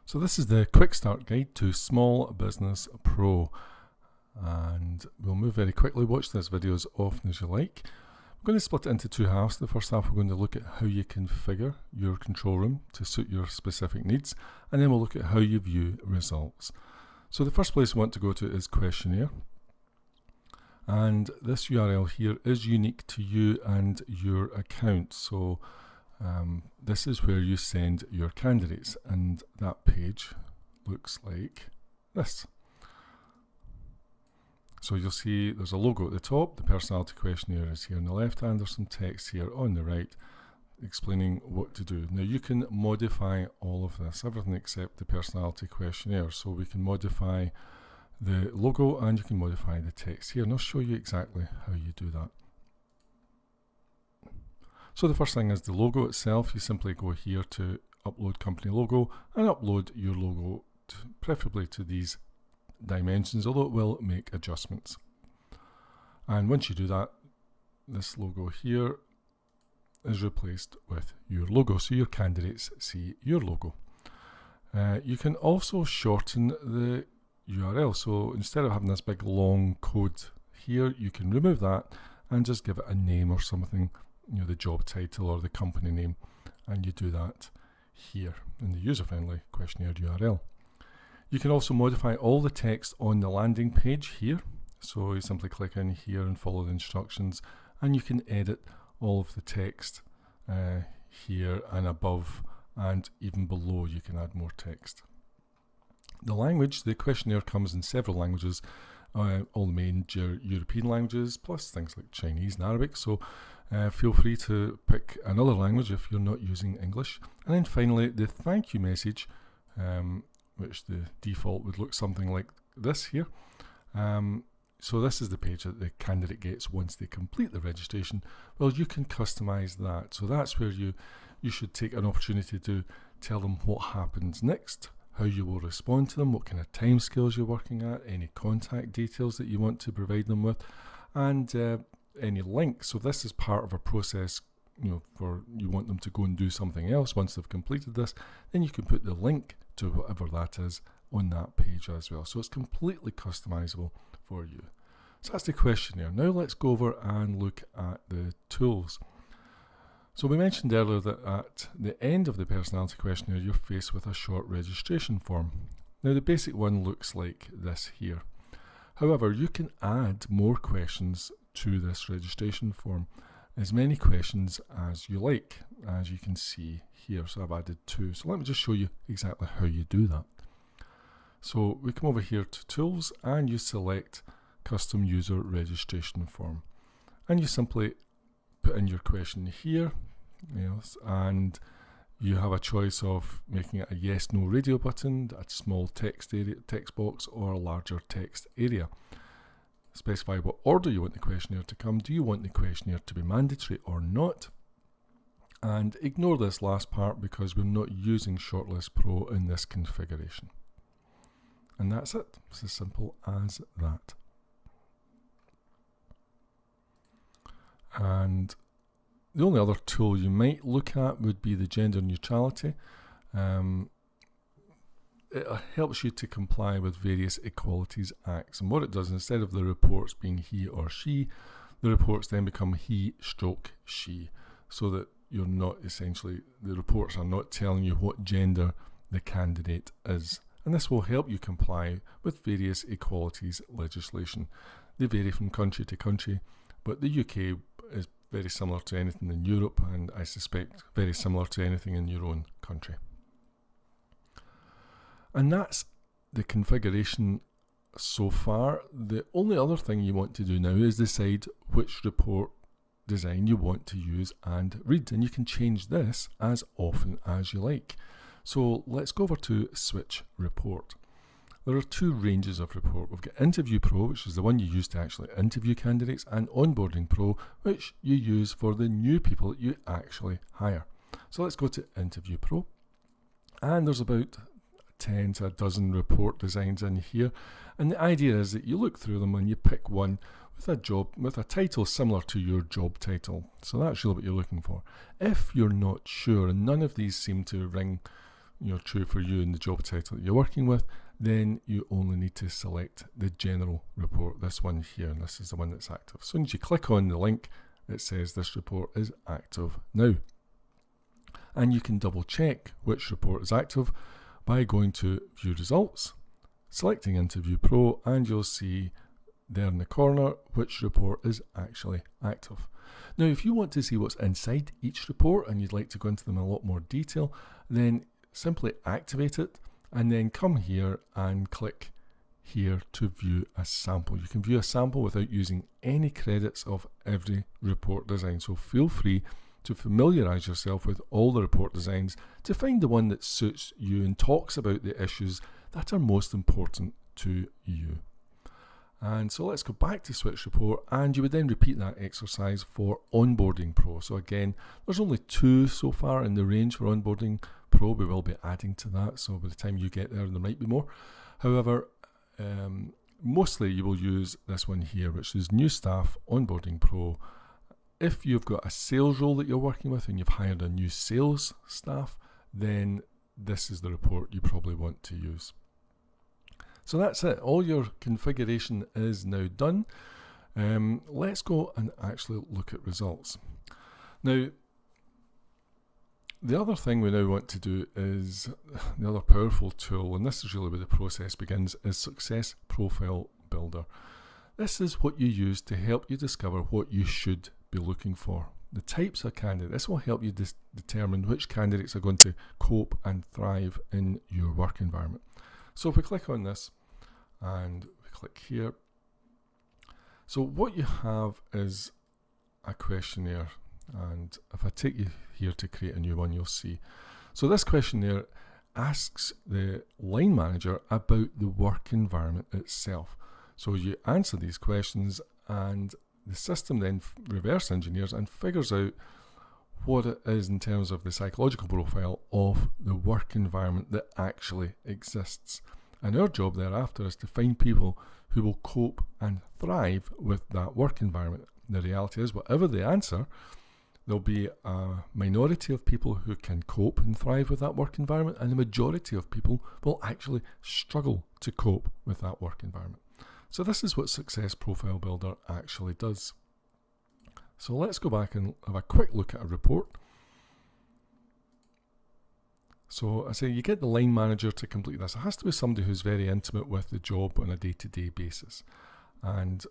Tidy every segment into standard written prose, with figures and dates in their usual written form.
So this is the quick start guide to Small Business Pro, and we'll move very quickly. Watch this video as often as you like. We're going to split it into two halves. The first half we're going to look at how you configure your control room to suit your specific needs, and then we'll look at how you view results. So the first place we want to go to is questionnaire, and this URL here is unique to you and your account. So this is where you send your candidates, and that page looks like this. So you'll see there's a logo at the top, the personality questionnaire is here on the left hand, there's some text here on the right explaining what to do. Now you can modify all of this, everything except the personality questionnaire. So we can modify the logo and you can modify the text here, and I'll show you exactly how you do that. So the first thing is the logo itself. You simply go here to upload company logo and upload your logo, preferably to these dimensions, although it will make adjustments. And once you do that, this logo here is replaced with your logo, so your candidates see your logo. You can also shorten the URL, so instead of having this big long code here, you can remove that and just give it a name or something, you know, the job title or the company name, and you do that here in the user-friendly questionnaire URL. You can also modify all the text on the landing page here, so you simply click in here and follow the instructions, and you can edit all of the text here and above, and even below you can add more text. The language, the questionnaire comes in several languages, all the major European languages, plus things like Chinese and Arabic, so feel free to pick another language if you're not using English. And then finally, the thank you message, which the default would look something like this here. So this is the page that the candidate gets once they complete the registration. Well, you can customize that. So that's where you should take an opportunity to tell them what happens next, how you will respond to them, what kind of timescales you're working at, any contact details that you want to provide them with, and any links. So this is part of a process, you know, for you want them to go and do something else. Once they've completed this, then you can put the link to whatever that is on that page as well. So it's completely customizable for you. So that's the questionnaire. Now let's go over and look at the tools. So we mentioned earlier that at the end of the personality questionnaire, you're faced with a short registration form. Now the basic one looks like this here. However, you can add more questions to this registration form, as many questions as you like, as you can see here. So I've added 2. So let me just show you exactly how you do that. So we come over here to Tools and you select Custom User Registration Form, and you simply put in your question here, and you have a choice of making it a yes no radio button, a small text box, or a larger text area. Specify what order you want the questionnaire to come. Do you want the questionnaire to be mandatory or not? And ignore this last part because we're not using Shortlist Pro in this configuration. And that's it. It's as simple as that. And the only other tool you might look at would be the gender neutrality. It helps you to comply with various Equalities Acts, and what it does, instead of the reports being he or she, the reports then become he/she, so that you're not essentially, the reports are not telling you what gender the candidate is, and this will help you comply with various equalities legislation. They vary from country to country, but the UK is very similar to anything in Europe, and I suspect very similar to anything in your own country. And that's the configuration so far. The only other thing you want to do now is decide which report design you want to use and read, and you can change this as often as you like. So let's go over to Switch Report. There are 2 ranges of report. We've got Interview Pro, which is the one you use to actually interview candidates, and Onboarding Pro, which you use for the new people that you actually hire. So let's go to Interview Pro, and there's about 10 to a dozen report designs in here, and the idea is that you look through them and you pick one with a title similar to your job title. So that's really what you're looking for. If you're not sure, and none of these seem to ring true for you and the job title that you're working with, then you only need to select the general report, this one here, and this is the one that's active. As soon as you click on the link, it says this report is active now. And you can double check which report is active by going to View Results, selecting Interview Pro, and you'll see there in the corner which report is actually active. Now, if you want to see what's inside each report and you'd like to go into them in a lot more detail, then simply activate it and then come here and click here to view a sample. You can view a sample without using any credits of every report design, so feel free to familiarize yourself with all the report designs to find the one that suits you and talks about the issues that are most important to you. And so let's go back to Switch Report, and you would then repeat that exercise for Onboarding Pro. So again, there's only 2 so far in the range for Onboarding Pro. We will be adding to that, so by the time you get there might be more. However, mostly you will use this one here, which is New Staff Onboarding Pro. If you've got a sales role that you're working with and you've hired a new sales staff, then this is the report you probably want to use. So that's it. All your configuration is now done. Let's go and actually look at results. Now, the other thing we now want to do is the other powerful tool, and this is really where the process begins, is Success Profile Builder. This is what you use to help you discover what you should be looking for. The types of candidates. This will help you determine which candidates are going to cope and thrive in your work environment. So if we click on this and we click here, so what you have is a questionnaire, and if I take you here to create a new one, you'll see. So this questionnaire asks the line manager about the work environment itself. So you answer these questions and the system then reverse engineers and figures out what it is in terms of the psychological profile of the work environment that actually exists. And our job thereafter is to find people who will cope and thrive with that work environment. The reality is, whatever the answer, there'll be a minority of people who can cope and thrive with that work environment, and the majority of people will actually struggle to cope with that work environment. So this is what Success Profile Builder actually does. So let's go back and have a quick look at a report. So I say you get the line manager to complete this. It has to be somebody who's very intimate with the job on a day-to-day basis. And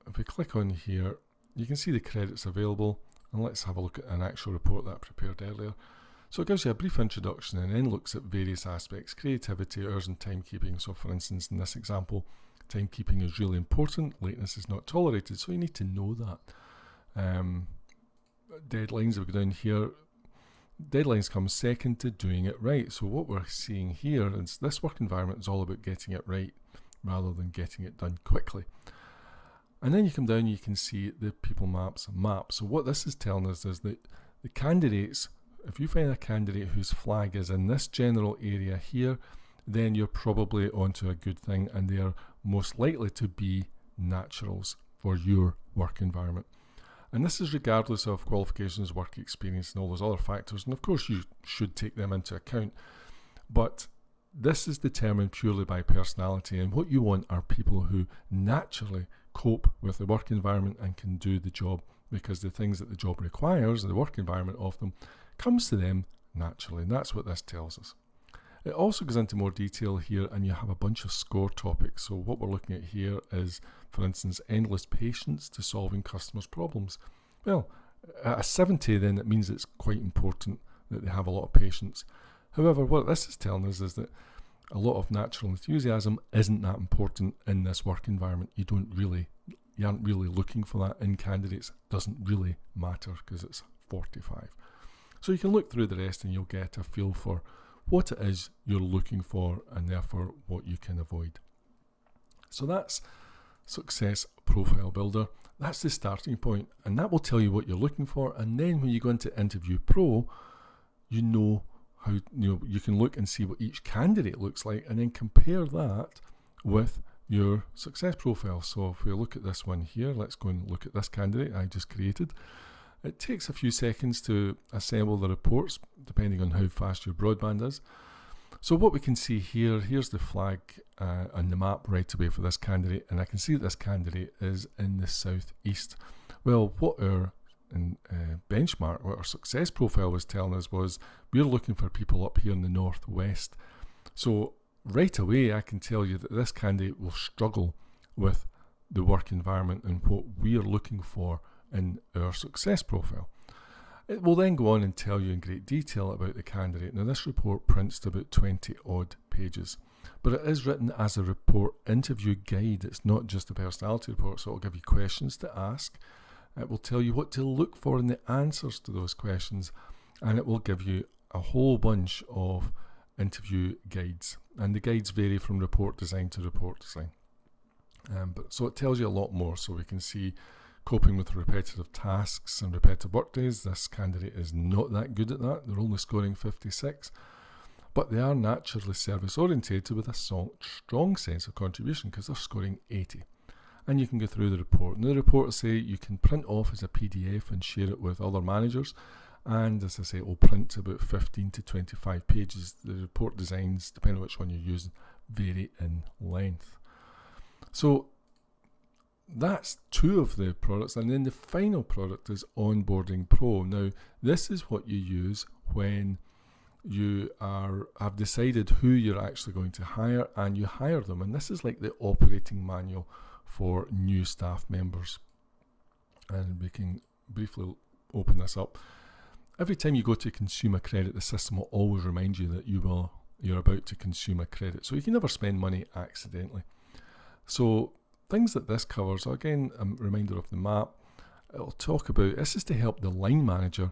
if we click on here, you can see the credits available, and let's have a look at an actual report that I prepared earlier. So it gives you a brief introduction and then looks at various aspects: creativity, hours and timekeeping. So for instance, in this example, timekeeping is really important, lateness is not tolerated, so you need to know that. Deadlines, if we go down here, deadlines come second to doing it right. So what we're seeing here is this work environment is all about getting it right rather than getting it done quickly. And then you come down, you can see the people maps map. So what this is telling us is that the candidates, if you find a candidate whose flag is in this general area here, then you're probably onto a good thing, and they are most likely to be naturals for your work environment. And this is regardless of qualifications, work experience, and all those other factors. And of course, you should take them into account. But this is determined purely by personality, and what you want are people who naturally cope with the work environment and can do the job, because the things that the job requires, the work environment of them, comes to them naturally, and that's what this tells us. It also goes into more detail here, and you have a bunch of score topics. So what we're looking at here is, for instance, endless patience to solving customers' problems. Well, at a 70, then it means it's quite important that they have a lot of patience. However, what this is telling us is that a lot of natural enthusiasm isn't that important in this work environment. You aren't really looking for that in candidates. It doesn't really matter because it's 45. So you can look through the rest and you'll get a feel for what it is you're looking for, and therefore what you can avoid. So that's Success Profile Builder. That's the starting point, and that will tell you what you're looking for. And then when you go into Interview Pro, you know how you can look and see what each candidate looks like, and then compare that with your success profile. So if we look at this one here, let's go and look at this candidate I just created. It takes a few seconds to assemble the reports, depending on how fast your broadband is. So what we can see here, here's the flag on the map right away for this candidate, and I can see that this candidate is in the southeast. Well, what our benchmark, what our success profile was telling us was we're looking for people up here in the northwest. So right away I can tell you that this candidate will struggle with the work environment and what we are looking for in our success profile. It will then go on and tell you in great detail about the candidate. Now this report prints to about 20 odd pages, but it is written as a report interview guide. It's not just a personality report, so it'll give you questions to ask. It will tell you what to look for in the answers to those questions, and it will give you a whole bunch of interview guides. And the guides vary from report design to report design. So it tells you a lot more. So we can see coping with repetitive tasks and repetitive workdays. This candidate is not that good at that. They're only scoring 56. But they are naturally service orientated with a strong sense of contribution because they're scoring 80. And you can go through the report. And the report will say you can print off as a PDF and share it with other managers. And as I say, it will print to about 15 to 25 pages. The report designs, depending on which one you're using, vary in length. So that's two of the products, and then the final product is Onboarding Pro. Now this is what you use when you have decided who you're actually going to hire and you hire them, and this is like the operating manual for new staff members. And we can briefly open this up. Every time you go to consume a credit, the system will always remind you that you're about to consume a credit, so you can never spend money accidentally. So things that this covers, again, a reminder of the map, it'll talk about, this is to help the line manager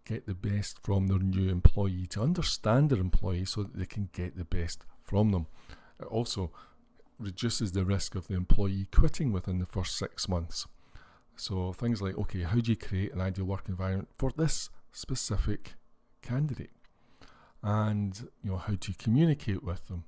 get the best from their new employee, to understand their employee so that they can get the best from them. It also reduces the risk of the employee quitting within the first 6 months. So things like, okay, how do you create an ideal work environment for this specific candidate? And, how do you communicate with them?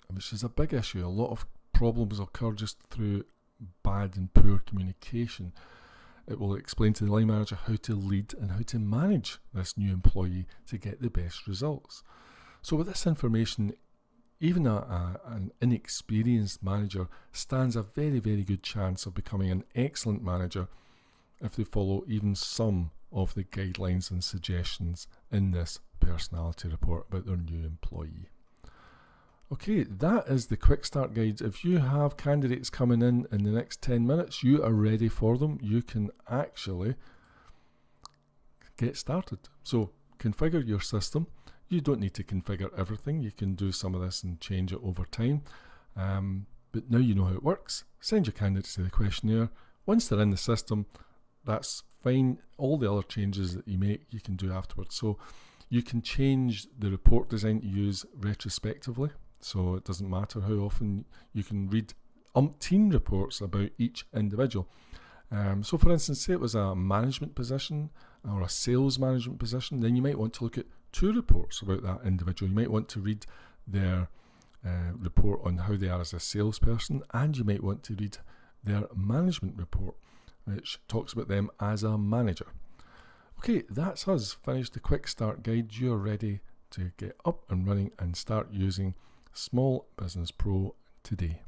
Which is a big issue. A lot of problems occur just through bad and poor communication. It will explain to the line manager how to lead and how to manage this new employee to get the best results. So with this information, even an inexperienced manager stands a very, very good chance of becoming an excellent manager if they follow even some of the guidelines and suggestions in this personality report about their new employee. Okay, that is the quick start guide. If you have candidates coming in the next 10 minutes, you are ready for them. You can actually get started. So configure your system. You don't need to configure everything. You can do some of this and change it over time. But now you know how it works. Send your candidates to the questionnaire. Once they're in the system, that's fine. All the other changes that you make, you can do afterwards. So you can change the report design to use retrospectively. So it doesn't matter how often. You can read umpteen reports about each individual. So for instance, say it was a management position or a sales management position, then you might want to look at 2 reports about that individual. You might want to read their report on how they are as a salesperson, and you might want to read their management report, which talks about them as a manager. Okay, that's us finished the quick start guide. You're ready to get up and running and start using Small Business Pro today.